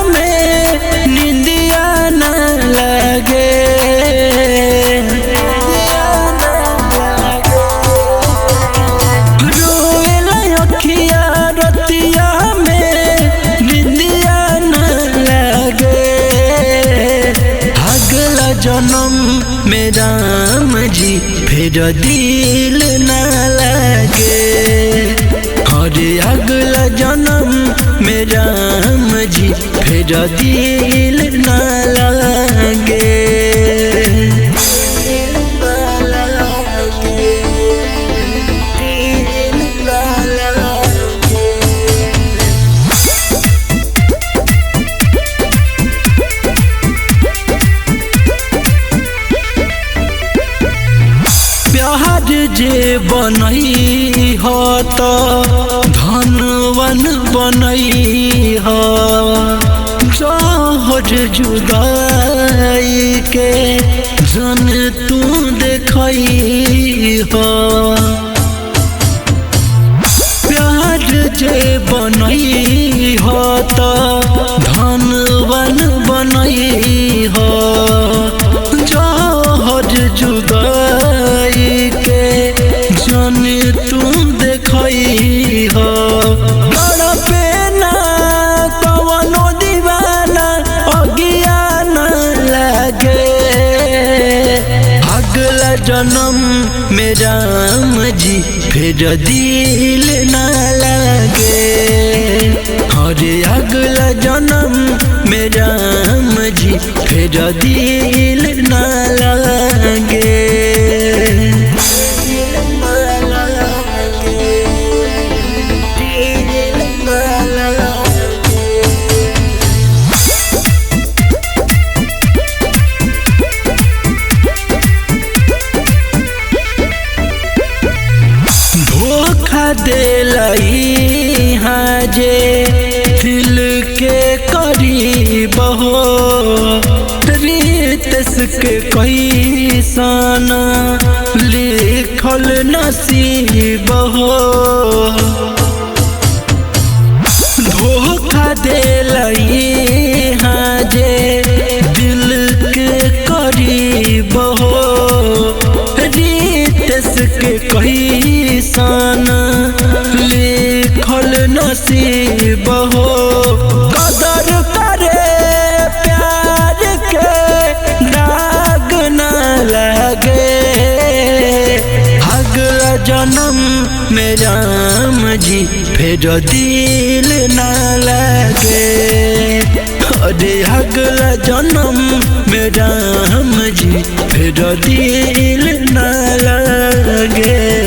में निंदिया न लगे। रोएला अखिया रतिया में निंदिया न लगे। अगला जन्म में राम जी फिर दिल न लगे। अरे अगला जन्म में राम जी फिर दिल न लगे। प्यार जे बनई हो तो धनवन बनई हो। जहर जुदाई के जन तू देखई हो। प्यार जे बनई हो तो धनवन बनई हो। जहर जुदाई के जन तू देखई हो। तड़पे ना कवनो दीवाना अगिया न लगे। अगला जन्म में राम जी फिर दिल न लगे। अरे अगला जन्म में राम जी फिर दिल न लगे। धोखा देलई हाँ जे दिल के करीब हो। रितेश के कैसन लिखल नसीब हो। धोखा देलई हाँ जे दिल के करीब हो। रितेश के कैसन लिखल नसीब हो। कदर करे प्यार के दाग न लगे। अगला जन्म में राम जी फिर दिल न लगे। अरे अगला जन्म में राम जी फिर दिल न लगे।